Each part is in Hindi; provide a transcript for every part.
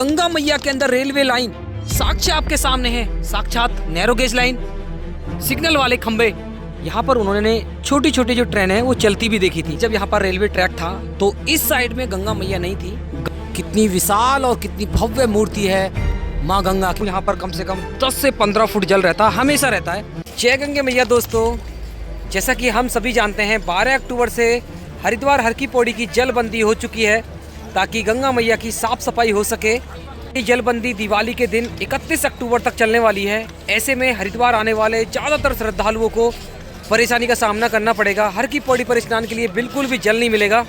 गंगा मैया के अंदर रेलवे लाइन साक्षात आपके सामने है, साक्षात नैरो गेज लाइन, सिग्नल वाले खंबे। यहाँ पर उन्होंने छोटी छोटी जो ट्रेन है वो चलती भी देखी थी। जब यहाँ पर रेलवे ट्रैक था तो इस साइड में गंगा मैया नहीं थी। कितनी विशाल और कितनी भव्य मूर्ति है माँ गंगा की। यहाँ पर कम से कम 10 से 15 फुट जल रहता है, हमेशा रहता है। जय गंगे मैया। दोस्तों, जैसा कि हम सभी जानते हैं 12 अक्टूबर से हरिद्वार हर की पौड़ी की जलबंदी हो चुकी है ताकि गंगा मैया की साफ सफाई हो सके। ये जलबंदी दिवाली के दिन 31 अक्टूबर तक चलने वाली है। ऐसे में हरिद्वार आने वाले ज़्यादातर श्रद्धालुओं को परेशानी का सामना करना पड़ेगा। हर की पौड़ी पर स्नान के लिए बिल्कुल भी जल नहीं मिलेगा।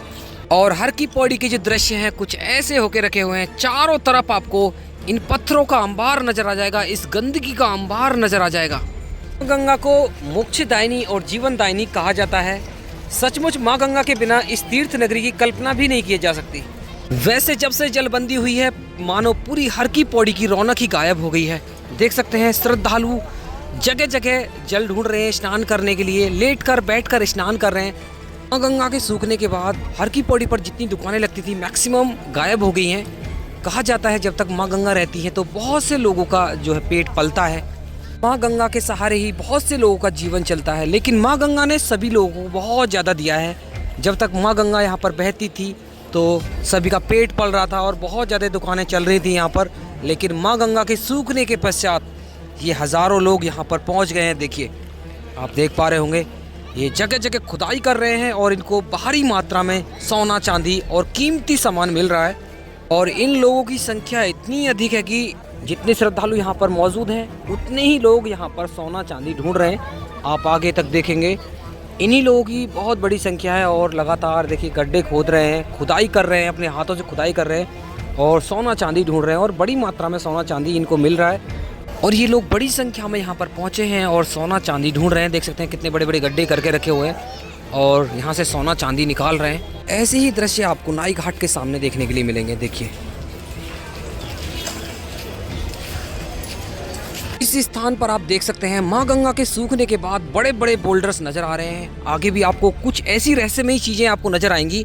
और हर की पौड़ी के जो दृश्य हैं कुछ ऐसे होके रखे हुए हैं, चारों तरफ आपको इन पत्थरों का अंबार नजर आ जाएगा, इस गंदगी का अंबार नजर आ जाएगा। गंगा को मोक्षदायिनी और जीवनदायिनी कहा जाता है। सचमुच माँ गंगा के बिना इस तीर्थ नगरी की कल्पना भी नहीं की जा सकती। वैसे जब से जलबंदी हुई है मानो पूरी हर की पौड़ी की रौनक ही गायब हो गई है। देख सकते हैं श्रद्धालु जगह जगह जल ढूंढ रहे हैं स्नान करने के लिए, लेटकर बैठकर स्नान कर रहे हैं। माँ गंगा के सूखने के बाद हर की पौड़ी पर जितनी दुकानें लगती थी मैक्सिमम गायब हो गई हैं। कहा जाता है जब तक माँ गंगा रहती है तो बहुत से लोगों का जो है पेट पलता है। माँ गंगा के सहारे ही बहुत से लोगों का जीवन चलता है। लेकिन माँ गंगा ने सभी लोगों को बहुत ज़्यादा दिया है। जब तक माँ गंगा यहाँ पर बहती थी तो सभी का पेट पल रहा था और बहुत ज़्यादा दुकानें चल रही थी यहाँ पर। लेकिन माँ गंगा के सूखने के पश्चात ये हज़ारों लोग यहाँ पर पहुँच गए हैं। देखिए, आप देख पा रहे होंगे ये जगह जगह खुदाई कर रहे हैं और इनको भारी मात्रा में सोना चांदी और कीमती सामान मिल रहा है। और इन लोगों की संख्या इतनी अधिक है कि जितने श्रद्धालु यहाँ पर मौजूद हैं उतने ही लोग यहाँ पर सोना चांदी ढूंढ रहे हैं। आप आगे तक देखेंगे इन्हीं लोगों की बहुत बड़ी संख्या है और लगातार देखिए गड्ढे खोद रहे हैं, खुदाई कर रहे हैं, अपने हाथों से खुदाई कर रहे हैं और सोना चांदी ढूंढ रहे हैं। और बड़ी मात्रा में सोना चांदी इनको मिल रहा है और ये लोग बड़ी संख्या में यहाँ पर पहुँचे हैं और सोना चांदी ढूंढ रहे हैं। देख सकते हैं कितने बड़े बड़े गड्ढे करके रखे हुए हैं और यहाँ से सोना चांदी निकाल रहे हैं। ऐसे ही दृश्य आपको नाई घाट के सामने देखने के लिए मिलेंगे। देखिए, इस स्थान पर आप देख सकते हैं माँ गंगा के सूखने के बाद बड़े बड़े बोल्डर्स नजर आ रहे हैं। आगे भी आपको कुछ ऐसी रहस्यमयी चीजें आपको नजर आएंगी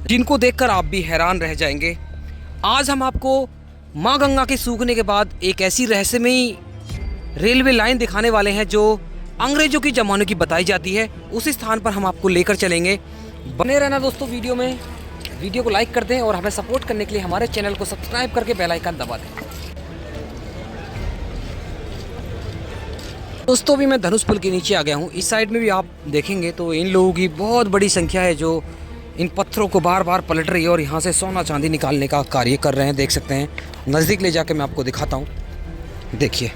जिनको देखकर आप भी हैरान रह जाएंगे। आज हम आपको माँ गंगा के सूखने के बाद एक ऐसी रहस्यमयी रेलवे लाइन दिखाने वाले हैं जो अंग्रेजों के ज़माने की बताई जाती है। उस स्थान पर हम आपको लेकर चलेंगे। बने रहना दोस्तों वीडियो में। वीडियो को लाइक कर दें और हमें सपोर्ट करने के लिए हमारे चैनल को सब्सक्राइब करके बेल आइकन दबा दें। दोस्तों, भी मैं धनुष पुल के नीचे आ गया हूँ। इस साइड में भी आप देखेंगे तो इन लोगों की बहुत बड़ी संख्या है जो इन पत्थरों को बार बार पलट रही है और यहाँ से सोना चांदी निकालने का कार्य कर रहे हैं। देख सकते हैं, नज़दीक ले जाके मैं आपको दिखाता हूँ। देखिए,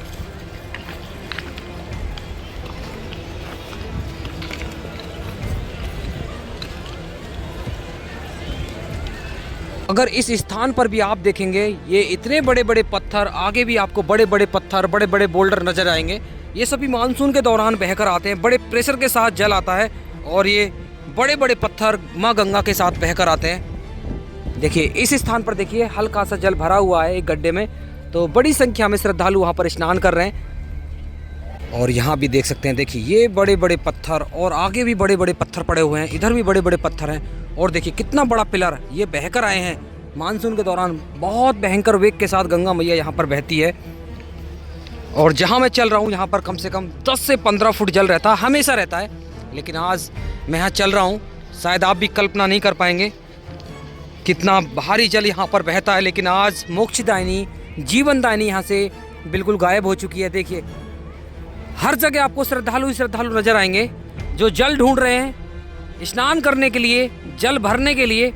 अगर इस स्थान पर भी आप देखेंगे ये इतने बड़े बड़े पत्थर, आगे भी आपको बड़े बड़े पत्थर, बड़े बड़े बोल्डर नजर आएंगे। ये सभी मानसून के दौरान बहकर आते हैं, बड़े प्रेशर के साथ जल आता है और ये बड़े बड़े पत्थर माँ गंगा के साथ बहकर आते हैं। देखिए, इस स्थान पर देखिए हल्का सा जल भरा हुआ है एक गड्ढे में, तो बड़ी संख्या में श्रद्धालु वहाँ पर स्नान कर रहे हैं। और यहाँ भी देख सकते हैं, देखिए ये बड़े बड़े पत्थर और आगे भी बड़े बड़े पत्थर पड़े हुए हैं, इधर भी बड़े बड़े पत्थर हैं। और देखिए कितना बड़ा पिलर ये बहकर आए हैं। मानसून के दौरान बहुत भयंकर वेग के साथ गंगा मैया यहाँ पर बहती है। और जहाँ मैं चल रहा हूँ यहाँ पर कम से कम 10 से 15 फुट जल रहता है, हमेशा रहता है। लेकिन आज मैं यहाँ चल रहा हूँ, शायद आप भी कल्पना नहीं कर पाएंगे कितना भारी जल यहाँ पर बहता है। लेकिन आज मोक्षदायिनी जीवनदायिनी यहाँ से बिल्कुल गायब हो चुकी है। देखिए, हर जगह आपको श्रद्धालु श्रद्धालु नजर आएंगे जो जल ढूंढ रहे हैं स्नान करने के लिए, जल भरने के लिए।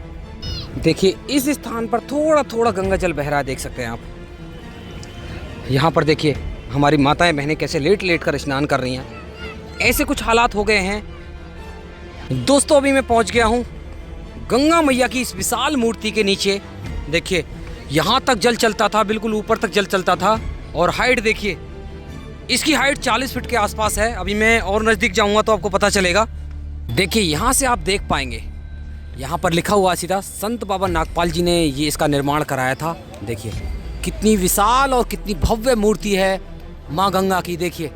देखिए, इस स्थान पर थोड़ा थोड़ा गंगा जल बह रहा है। देख सकते हैं आप यहाँ पर। देखिए हमारी माताएं बहनें कैसे लेट लेट कर स्नान कर रही हैं। ऐसे कुछ हालात हो गए हैं। दोस्तों, अभी मैं पहुँच गया हूँ गंगा मैया की इस विशाल मूर्ति के नीचे। देखिए, यहाँ तक जल चलता था, बिल्कुल ऊपर तक जल चलता था। और हाइट देखिए, इसकी हाइट 40 फीट के आसपास है। अभी मैं और नज़दीक जाऊँगा तो आपको पता चलेगा। देखिए, यहाँ से आप देख पाएंगे, यहाँ पर लिखा हुआ सीधा संत बाबा नागपाल जी ने ये इसका निर्माण कराया था। देखिए कितनी विशाल और कितनी भव्य मूर्ति है माँ गंगा की। देखिए,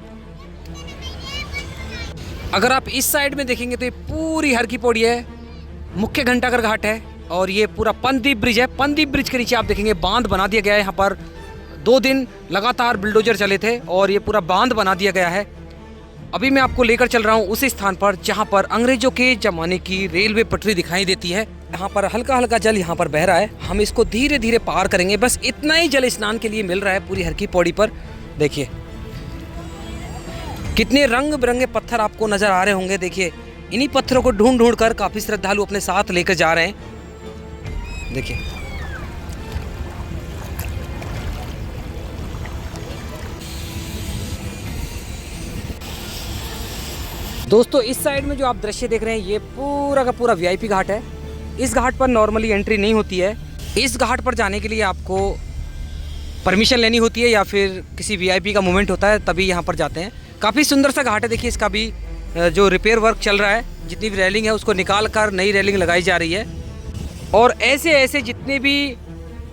अगर आप इस साइड में देखेंगे तो ये पूरी हर की पौड़ी है, मुख्य घंटाघर घाट है। और ये पूरा पंदीप ब्रिज है। पंदीप ब्रिज के नीचे आप देखेंगे बांध बना दिया गया है। यहाँ पर 2 दिन लगातार बुलडोजर चले थे और ये पूरा बांध बना दिया गया है। अभी मैं आपको लेकर चल रहा हूँ उसी स्थान पर जहाँ पर अंग्रेजों के ज़माने की रेलवे पटरी दिखाई देती है। यहाँ पर हल्का हल्का जल यहाँ पर बह रहा है। हम इसको धीरे धीरे पार करेंगे। बस इतना ही जल स्नान के लिए मिल रहा है पूरी हर की पौड़ी पर। देखिए कितने रंग बिरंगे पत्थर आपको नजर आ रहे होंगे। देखिए इन्हीं पत्थरों को ढूंढ ढूंढ कर काफी श्रद्धालु अपने साथ लेकर जा रहे हैं। देखिए दोस्तों, इस साइड में जो आप दृश्य देख रहे हैं ये पूरा का पूरा वीआईपी घाट है। इस घाट पर नॉर्मली एंट्री नहीं होती है। इस घाट पर जाने के लिए आपको परमिशन लेनी होती है या फिर किसी वीआईपी का मूवमेंट होता है तभी यहाँ पर जाते हैं। काफ़ी सुंदर सा घाट है। देखिए इसका भी जो रिपेयर वर्क चल रहा है, जितनी भी रेलिंग है उसको निकाल कर नई रेलिंग लगाई जा रही है। और ऐसे ऐसे जितने भी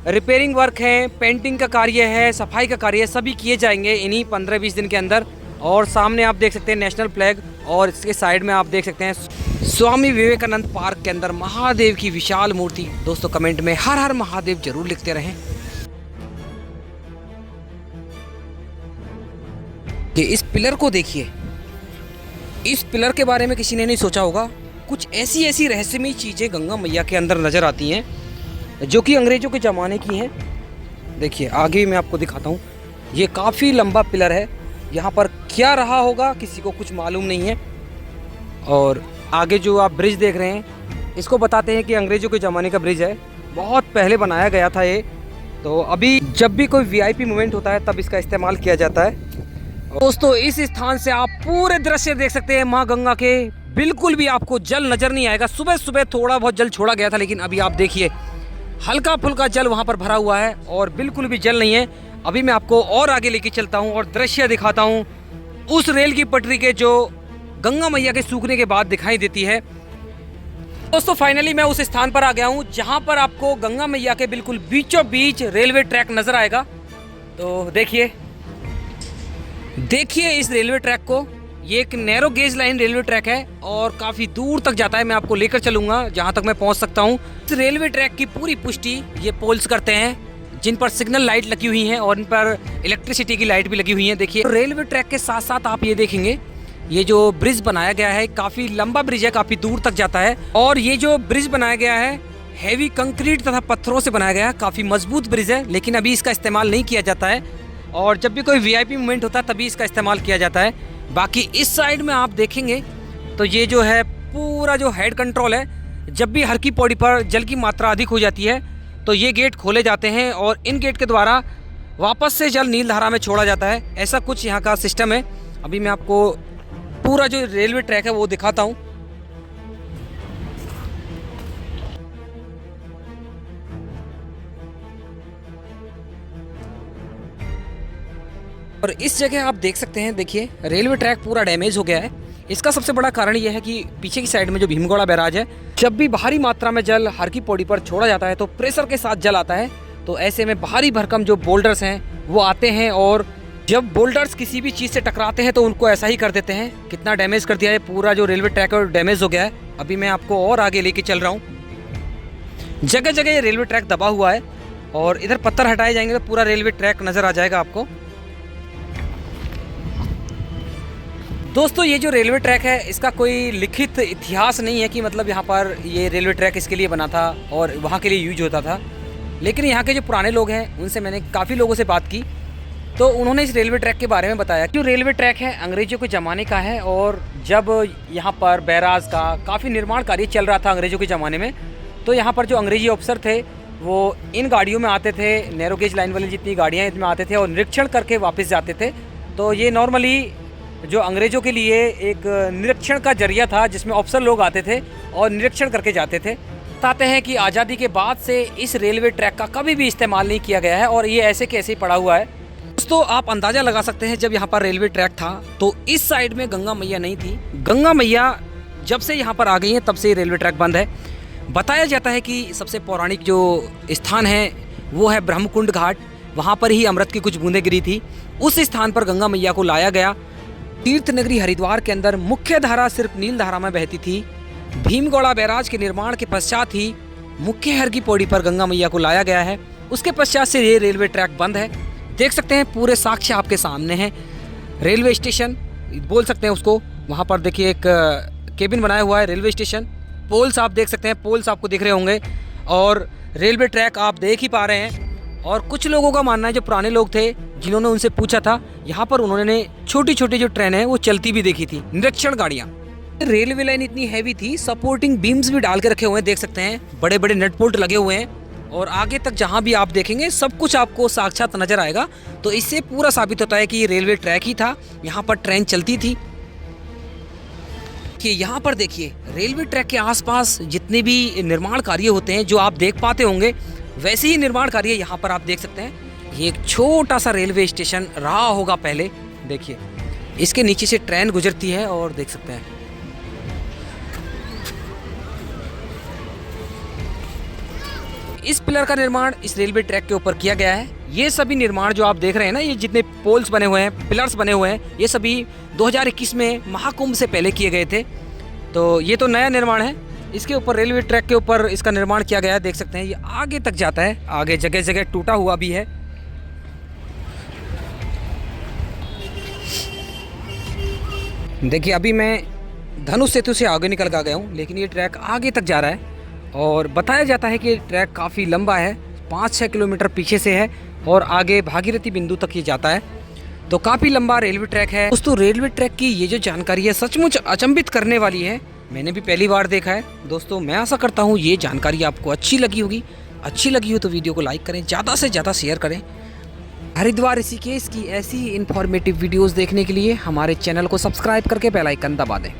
रिपेयरिंग वर्क हैं, पेंटिंग का कार्य है, सफाई का कार्य है, सभी किए जाएंगे इन्हीं 15-20 दिन के अंदर। और सामने आप देख सकते हैं नेशनल फ्लैग और इसके साइड में आप देख सकते हैं स्वामी विवेकानंद पार्क के अंदर महादेव की विशाल मूर्ति। दोस्तों कमेंट में हर हर महादेव जरूर लिखते रहें। कि इस पिलर को देखिए, इस पिलर के बारे में किसी ने नहीं सोचा होगा। कुछ ऐसी ऐसी रहस्यमयी चीज़ें गंगा मैया के अंदर नज़र आती हैं जो कि अंग्रेज़ों के ज़माने की हैं। देखिए आगे मैं आपको दिखाता हूँ। ये काफ़ी लंबा पिलर है। यहाँ पर क्या रहा होगा किसी को कुछ मालूम नहीं है। और आगे जो आप ब्रिज देख रहे हैं इसको बताते हैं कि अंग्रेज़ों के ज़माने का ब्रिज है। बहुत पहले बनाया गया था ये। तो अभी जब भी कोई वीआईपी मूवमेंट होता है तब इसका इस्तेमाल किया जाता है। दोस्तों इस स्थान से आप पूरे दृश्य देख सकते हैं माँ गंगा के। बिल्कुल भी आपको जल नज़र नहीं आएगा। सुबह सुबह थोड़ा बहुत जल छोड़ा गया था लेकिन अभी आप देखिए हल्का फुल्का जल वहाँ पर भरा हुआ है और बिल्कुल भी जल नहीं है। अभी मैं आपको और आगे लेके चलता हूँ और दृश्य दिखाता हूँ उस रेल की पटरी के जो गंगा मैया के सूखने के बाद दिखाई देती है। दोस्तों फाइनली मैं उस स्थान पर आ गया हूँ जहाँ पर आपको गंगा मैया के बिल्कुल बीचों बीच रेलवे ट्रैक नज़र आएगा। तो देखिए इस रेलवे ट्रैक को। ये एक narrow gauge line railway track है और काफ़ी दूर तक जाता है। मैं आपको लेकर चलूँगा जहाँ तक मैं पहुँच सकता हूँ। इस रेलवे ट्रैक की पूरी पुष्टि ये पोल्स करते हैं जिन पर सिग्नल लाइट लगी हुई हैं और इन पर इलेक्ट्रिसिटी की लाइट भी लगी हुई है। देखिए रेलवे ट्रैक के साथ साथ आप ये देखेंगे ये जो ब्रिज बनाया गया है काफ़ी लंबा ब्रिज है, काफ़ी दूर तक जाता है। और ये जो ब्रिज बनाया गया है हैवी कंक्रीट तथा पत्थरों से बनाया गया है। काफ़ी मजबूत ब्रिज है लेकिन अभी इसका इस्तेमाल नहीं किया जाता है और जब भी कोई वीआईपी मूवमेंट होता है तभी इसका इस्तेमाल किया जाता है। बाकी इस साइड में आप देखेंगे तो ये जो है पूरा जो हेड कंट्रोल है, जब भी हर की पौड़ी पर जल की मात्रा अधिक हो जाती है तो ये गेट खोले जाते हैं और इन गेट के द्वारा वापस से जल नीलधारा में छोड़ा जाता है। ऐसा कुछ यहाँ का सिस्टम है। अभी मैं आपको पूरा जो रेलवे ट्रैक है वो दिखाता हूँ। और इस जगह आप देख सकते हैं, देखिए रेलवे ट्रैक पूरा डैमेज हो गया है। इसका सबसे बड़ा कारण यह है कि पीछे की साइड में जो भीमगौड़ा बैराज है, जब भी भारी मात्रा में जल हर की पौड़ी पर छोड़ा जाता है तो प्रेशर के साथ जल आता है। तो ऐसे में भारी भरकम जो बोल्डर्स हैं वो आते हैं और जब बोल्डर्स किसी भी चीज़ से टकराते हैं तो उनको ऐसा ही कर देते हैं। कितना डैमेज कर दिया है, पूरा जो रेलवे ट्रैक है डैमेज हो गया है। अभी मैं आपको और आगे लेके चल रहा हूँ। जगह जगह ये रेलवे ट्रैक दबा हुआ है और इधर पत्थर हटाए जाएंगे तो पूरा रेलवे ट्रैक नज़र आ जाएगा आपको। दोस्तों ये जो रेलवे ट्रैक है इसका कोई लिखित इतिहास नहीं है कि मतलब यहाँ पर ये रेलवे ट्रैक इसके लिए बना था और वहाँ के लिए यूज होता था। लेकिन यहाँ के जो पुराने लोग हैं उनसे मैंने काफ़ी लोगों से बात की तो उन्होंने इस रेलवे ट्रैक के बारे में बताया कि जो रेलवे ट्रैक है अंग्रेज़ों के ज़माने का है और जब यहाँ पर बैराज का काफ़ी निर्माण कार्य चल रहा था अंग्रेज़ों के ज़माने में, तो यहाँ पर जो अंग्रेजी अफसर थे वो इन गाड़ियों में आते थे, नैरो गेज लाइन वाली जितनी गाड़ियाँ इनमें आते थे और निरीक्षण करके वापस जाते थे। तो ये नॉर्मली जो अंग्रेज़ों के लिए एक निरीक्षण का जरिया था जिसमें अफसर लोग आते थे और निरीक्षण करके जाते थे। बताते हैं कि आज़ादी के बाद से इस रेलवे ट्रैक का कभी भी इस्तेमाल नहीं किया गया है और ये ऐसे के ऐसे ही पड़ा हुआ है। दोस्तों आप अंदाज़ा लगा सकते हैं जब यहाँ पर रेलवे ट्रैक था तो इस साइड में गंगा मैया नहीं थी। गंगा मैया जब से यहाँ पर आ गई हैं तब से रेलवे ट्रैक बंद है। बताया जाता है कि सबसे पौराणिक जो स्थान है वो है ब्रह्मकुंड घाट। वहाँ पर ही अमृत की कुछ बूंदें गिरी थी। उस स्थान पर गंगा मैया को लाया गया। तीर्थ नगरी हरिद्वार के अंदर मुख्य धारा सिर्फ नील धारा में बहती थी। भीमगौड़ा बैराज के निर्माण के पश्चात ही मुख्य हर की पौड़ी पर गंगा मैया को लाया गया है। उसके पश्चात से ये रेलवे ट्रैक बंद है। देख सकते हैं पूरे साक्ष्य आपके सामने हैं। रेलवे स्टेशन बोल सकते हैं उसको। वहाँ पर देखिए एक केबिन बनाया हुआ है रेलवे स्टेशन। पोल्स आप देख सकते हैं, पोल्स आपको दिख रहे होंगे और रेलवे ट्रैक आप देख ही पा रहे हैं। और कुछ लोगों का मानना है, जो पुराने लोग थे जिन्होंने उनसे पूछा था, यहाँ पर उन्होंने छोटी छोटी जो ट्रेन है वो चलती भी देखी थी, निरीक्षण गाड़ियाँ। रेलवे लाइन इतनी हैवी थी, सपोर्टिंग बीम्स भी डाल के रखे हुए हैं। देख सकते हैं बड़े बड़े नट बोल्ट लगे हुए हैं और आगे तक जहाँ भी आप देखेंगे सब कुछ आपको साक्षात नजर आएगा। तो इससे पूरा साबित होता है कि ये रेलवे ट्रैक ही था, यहाँ पर ट्रेन चलती थी। कि यहाँ पर देखिए रेलवे ट्रैक के आसपास जितने भी निर्माण कार्य होते हैं जो आप देख पाते होंगे, वैसे ही निर्माण कार्य यहाँ पर आप देख सकते हैं। ये एक छोटा सा रेलवे स्टेशन रहा होगा पहले। देखिए इसके नीचे से ट्रेन गुजरती है और देख सकते हैं इस पिलर का निर्माण इस रेलवे ट्रैक के ऊपर किया गया है। ये सभी निर्माण जो आप देख रहे हैं ना, ये जितने पोल्स बने हुए हैं, पिलर्स बने हुए हैं, ये सभी 2021 में महाकुंभ से पहले किए गए थे। तो ये तो नया निर्माण है। इसके ऊपर रेलवे ट्रैक के ऊपर इसका निर्माण किया गया है। देख सकते हैं ये आगे तक जाता है, आगे जगह जगह टूटा हुआ भी है। देखिए अभी मैं धनुष सेतु से आगे निकल कर गया हूँ, लेकिन ये ट्रैक आगे तक जा रहा है और बताया जाता है कि ये ट्रैक काफ़ी लंबा है, 5-6 किलोमीटर पीछे से है और आगे भागीरथी बिंदु तक ये जाता है। तो काफ़ी लंबा रेलवे ट्रैक है। दोस्तों रेलवे ट्रैक की ये जो जानकारी है सचमुच अचंभित करने वाली है। मैंने भी पहली बार देखा है। दोस्तों मैं आशा करता हूँ ये जानकारी आपको अच्छी लगी होगी। अच्छी लगी हो तो वीडियो को लाइक करें, ज़्यादा से ज़्यादा शेयर करें। हरिद्वार ऋषिकेश की ऐसी ही इन्फॉर्मेटिव वीडियोज़ देखने के लिए हमारे चैनल को सब्सक्राइब करके बेल आइकन दबा दें।